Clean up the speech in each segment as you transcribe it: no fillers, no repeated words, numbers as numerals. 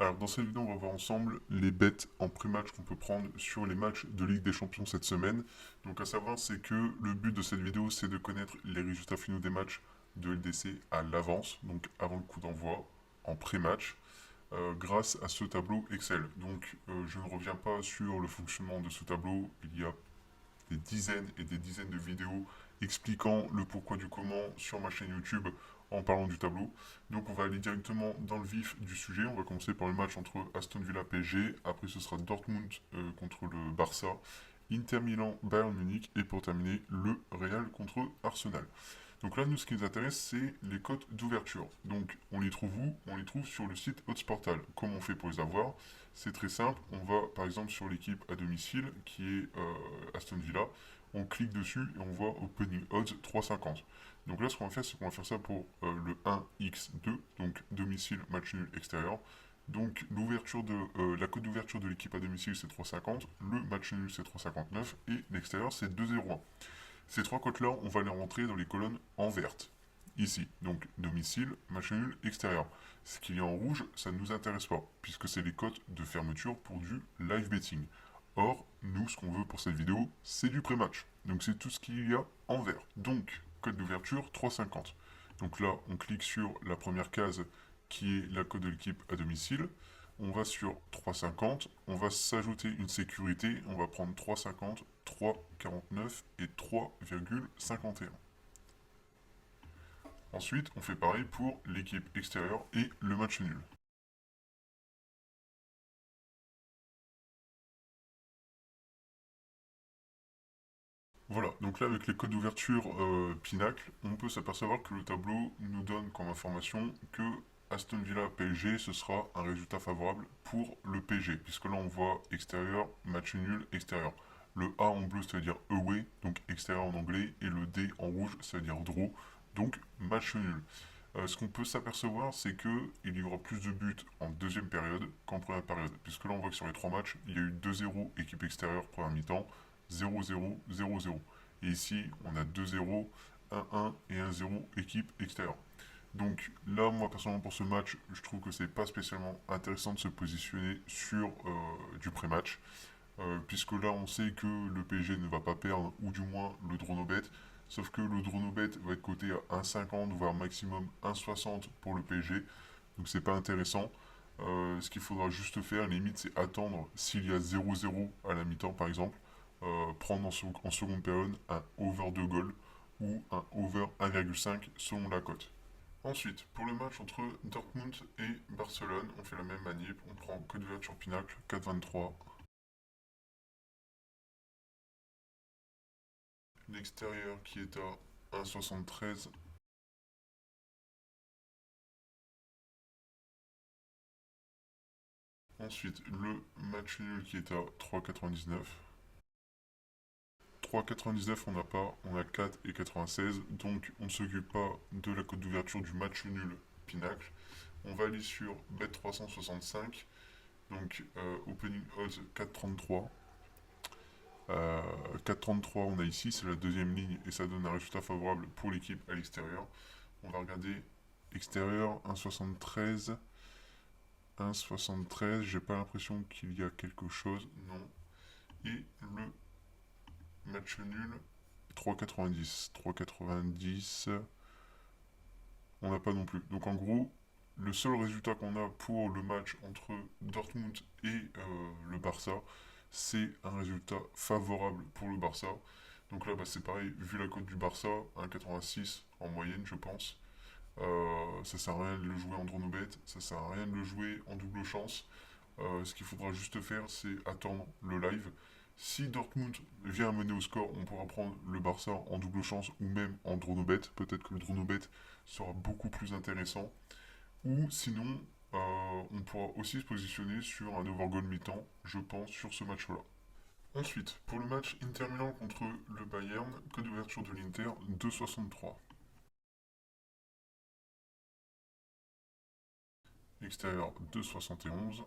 Alors dans cette vidéo, on va voir ensemble les bets en pré-match qu'on peut prendre sur les matchs de Ligue des Champions cette semaine. Donc à savoir, c'est que le but de cette vidéo, c'est de connaître les résultats finaux des matchs de LDC à l'avance, donc avant le coup d'envoi, en pré-match, grâce à ce tableau Excel. Donc je ne reviens pas sur le fonctionnement de ce tableau, il y a des dizaines et des dizaines de vidéos expliquant le pourquoi du comment sur ma chaîne YouTube en parlant du tableau. Donc on va aller directement dans le vif du sujet. On va commencer par le match entre Aston Villa PSG. Après ce sera Dortmund contre le Barça, Inter Milan Bayern Munich et pour terminer le Real contre Arsenal. Donc là, nous, ce qui nous intéresse, c'est les cotes d'ouverture. Donc, on les trouve où? On les trouve sur le site Oddsportal. Comment on fait pour les avoir? C'est très simple. On va, par exemple, sur l'équipe à domicile, qui est Aston Villa. On clique dessus et on voit Opening Odds 3,50. Donc là, ce qu'on va faire, c'est qu'on va faire ça pour le 1x2, donc domicile, match nul, extérieur. Donc la cote d'ouverture de l'équipe à domicile, c'est 3,50. Le match nul, c'est 3,59. Et l'extérieur, c'est 2,01. Ces trois cotes-là, on va les rentrer dans les colonnes en verte. Ici, donc domicile, match nul, extérieur. Ce qu'il y a en rouge, ça ne nous intéresse pas, puisque c'est les cotes de fermeture pour du live betting. Or, nous, ce qu'on veut pour cette vidéo, c'est du pré-match. Donc c'est tout ce qu'il y a en vert. Donc, cote d'ouverture 3,50. Donc là, on clique sur la première case qui est la cote de l'équipe à domicile. On va sur 3,50, on va s'ajouter une sécurité, on va prendre 3,50, 3,49 et 3,51. Ensuite, on fait pareil pour l'équipe extérieure et le match nul. Voilà, donc là avec les codes d'ouverture Pinacle, on peut s'apercevoir que le tableau nous donne comme information que Aston Villa PSG, ce sera un résultat favorable pour le PSG, puisque là on voit extérieur, match nul, extérieur. Le A en bleu, ça veut dire away, donc extérieur en anglais, et le D en rouge, ça veut dire draw, donc match nul. Ce qu'on peut s'apercevoir, c'est qu'il y aura plus de buts en deuxième période qu'en première période, puisque là on voit que sur les trois matchs, il y a eu 2-0 équipe extérieure première mi-temps, 0-0, 0-0. Et ici, on a 2-0, 1-1 et 1-0 équipe extérieure. Donc là, moi personnellement pour ce match, je trouve que c'est pas spécialement intéressant de se positionner sur du pré-match, puisque là on sait que le PSG ne va pas perdre, ou du moins le Dronobet, sauf que le Dronobet va être coté à 1,50 voire maximum 1,60 pour le PSG, donc c'est pas intéressant. Ce qu'il faudra juste faire, limite, c'est attendre s'il y a 0-0 à la mi-temps par exemple, prendre en seconde période un over 2 goals ou un over 1,5 selon la cote. Ensuite, pour le match entre Dortmund et Barcelone, on fait la même manip, on prend code d'ouverture Pinacle 4,23. L'extérieur qui est à 1,73. Ensuite, le match nul qui est à 3,99. 3,99 on n'a pas, on a 4,96. Donc on ne s'occupe pas de la cote d'ouverture du match nul Pinacle. On va aller sur Bet365. Donc Opening Odds 4,33. 4,33 on a ici, c'est la deuxième ligne et ça donne un résultat favorable pour l'équipe à l'extérieur. On va regarder extérieur 1,73. 1,73, j'ai pas l'impression qu'il y a quelque chose, non. Et le match nul 3,90. 3,90, on n'a pas non plus. Donc en gros, le seul résultat qu'on a pour le match entre Dortmund et le Barça, c'est un résultat favorable pour le Barça. Donc là, bah, c'est pareil, vu la cote du Barça, 1,86 en moyenne, je pense. Ça sert à rien de le jouer en dronobet, ça sert à rien de le jouer en double chance. Ce qu'il faudra juste faire, c'est attendre le live. Si Dortmund vient à mener au score, on pourra prendre le Barça en double chance ou même en dronobet. Peut-être que le dronobet sera beaucoup plus intéressant. Ou sinon, on pourra aussi se positionner sur un overgoal mi-temps, je pense, sur ce match-là. Ensuite, pour le match Inter Milan contre le Bayern, code d'ouverture de l'Inter 2,63. Extérieur 2,71.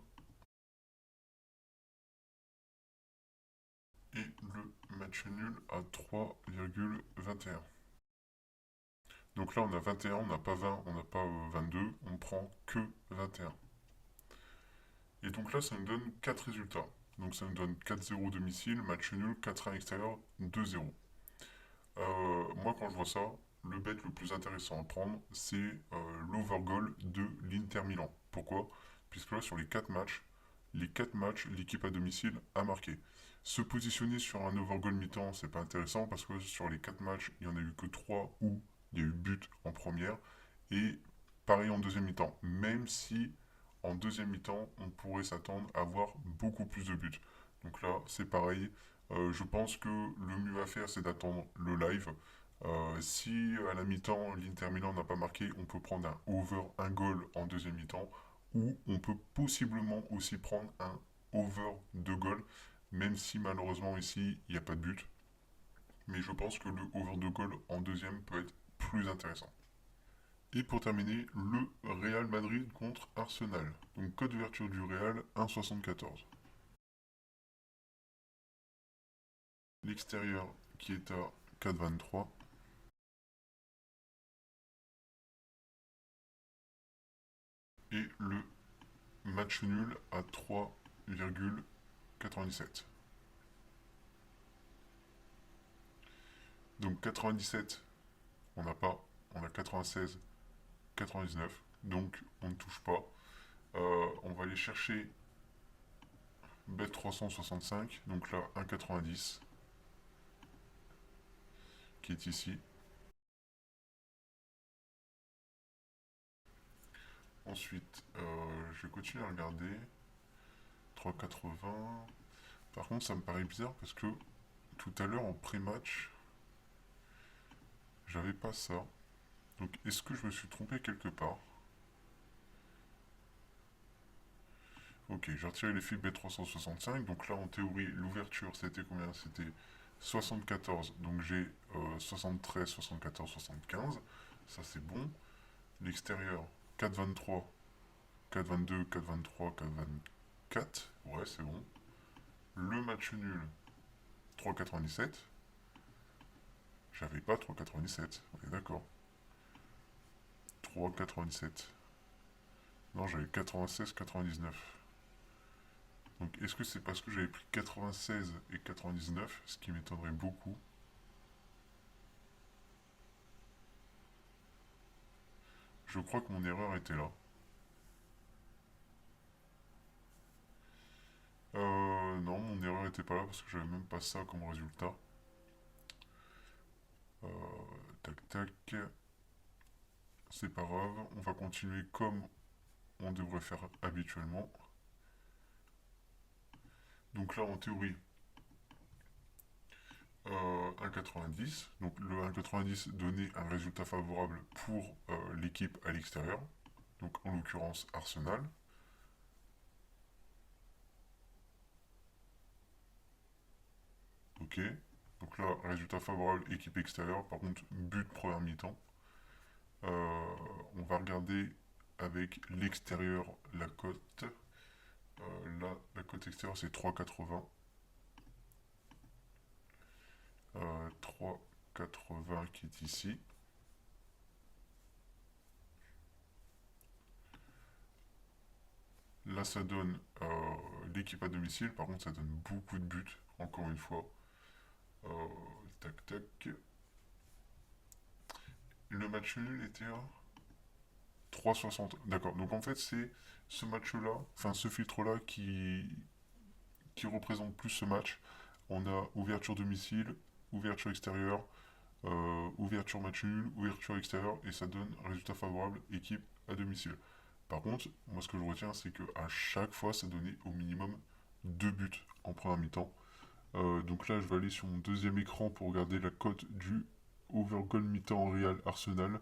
Et le match nul à 3,21. Donc là, on a 21, on n'a pas 20, on n'a pas 22, on prend que 21. Et donc là, ça nous donne 4 résultats. Donc ça nous donne 4-0 domicile, match nul, 4-1 extérieur, 2-0. Moi, quand je vois ça, le bet le plus intéressant à prendre, c'est l'overgoal de l'Inter Milan. Pourquoi? Puisque là, sur les 4 matchs, l'équipe à domicile a marqué. Se positionner sur un overgoal mi-temps, c'est pas intéressant parce que sur les 4 matchs, il n'y en a eu que 3 où il y a eu but en première et pareil en deuxième mi-temps. Même si en deuxième mi-temps, on pourrait s'attendre à avoir beaucoup plus de buts. Donc là, c'est pareil. Je pense que le mieux à faire, c'est d'attendre le live. Si à la mi-temps, l'Inter Milan n'a pas marqué, on peut prendre un over, un goal en deuxième mi-temps. Ou on peut possiblement aussi prendre un over 2 goals, même si malheureusement ici, il n'y a pas de but. Mais je pense que le over 2 goals en deuxième peut être plus intéressant. Et pour terminer, le Real Madrid contre Arsenal. Donc code ouverture du Real, 1,74. L'extérieur qui est à 4,23. Et le match nul à 3,97. Donc 97, on n'a pas. On a 96, 99. Donc on ne touche pas. On va aller chercher bet 365. Donc là, 1,90 qui est ici. Ensuite, je vais continuer à regarder. 3,80. Par contre, ça me paraît bizarre parce que tout à l'heure en pré-match, j'avais pas ça. Donc est-ce que je me suis trompé quelque part? Ok, j'ai retiré les fils B365. Donc là, en théorie, l'ouverture, c'était combien? C'était 74. Donc j'ai 73, 74, 75. Ça, c'est bon. L'extérieur, 4,23, 4,22, 4,23, 4,24. Ouais, c'est bon. Le match nul, 3,97. J'avais pas 3,97. On est d'accord. 3,97. Non, j'avais 96, 99. Donc est-ce que c'est parce que j'avais pris 96 et 99, ce qui m'étonnerait beaucoup. Je crois que mon erreur était là. Non, mon erreur était pas là parce que j'avais même pas ça comme résultat. Euh, tac tac. C'est pas grave, on va continuer comme on devrait faire habituellement. Donc là, en théorie, 1,90. Donc le 1,90 donnait un résultat favorable pour l'équipe à l'extérieur. Donc en l'occurrence Arsenal. Ok. Donc là, résultat favorable, équipe extérieure. Par contre, but première mi-temps. On va regarder avec l'extérieur la cote. Là, la cote extérieure, c'est 3,80. 3,80 qui est ici. Là, ça donne l'équipe à domicile. Par contre, ça donne beaucoup de buts, encore une fois. Euh, tac, tac. Le match nul était à 3,60. D'accord. Donc, en fait, c'est ce match-là, enfin, ce filtre-là qui représente plus ce match. On a ouverture domicile, ouverture extérieure, ouverture match nul, ouverture extérieure, et ça donne résultat favorable, équipe à domicile. Par contre, moi ce que je retiens, c'est qu'à chaque fois, ça donnait au minimum 2 buts en première mi-temps. Donc là, je vais aller sur mon deuxième écran pour regarder la cote du over goal mi-temps Real Arsenal.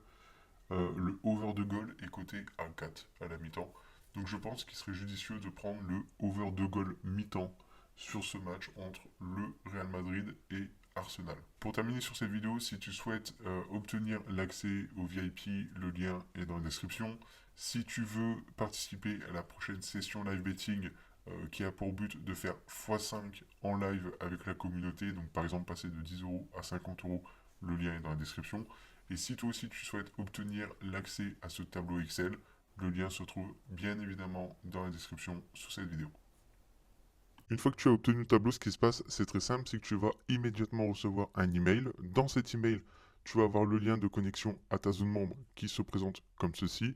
Le over de goal est coté à 4 à la mi-temps. Donc je pense qu'il serait judicieux de prendre le over de goal mi-temps sur ce match entre le Real Madrid et Arsenal. Pour terminer sur cette vidéo, si tu souhaites obtenir l'accès au VIP, le lien est dans la description. Si tu veux participer à la prochaine session live betting qui a pour but de faire x5 en live avec la communauté, donc par exemple passer de 10 euros à 50 euros, le lien est dans la description. Et si toi aussi tu souhaites obtenir l'accès à ce tableau Excel, Le lien se trouve bien évidemment dans la description sous cette vidéo. Une fois que tu as obtenu le tableau, ce qui se passe, c'est très simple, c'est que tu vas immédiatement recevoir un email. Dans cet email, tu vas avoir le lien de connexion à ta zone membre qui se présente comme ceci,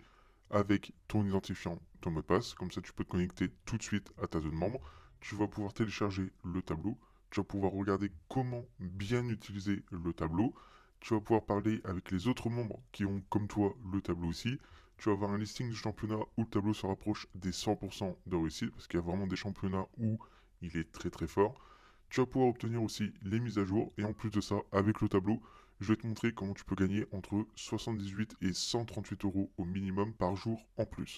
avec ton identifiant, ton mot de passe. Comme ça, tu peux te connecter tout de suite à ta zone membre. Tu vas pouvoir télécharger le tableau. Tu vas pouvoir regarder comment bien utiliser le tableau. Tu vas pouvoir parler avec les autres membres qui ont, comme toi, le tableau aussi. Tu vas avoir un listing de championnats où le tableau se rapproche des 100% de réussite, parce qu'il y a vraiment des championnats où il est très très fort. Tu vas pouvoir obtenir aussi les mises à jour, et en plus de ça, avec le tableau, je vais te montrer comment tu peux gagner entre 78 et 138 euros au minimum par jour en plus.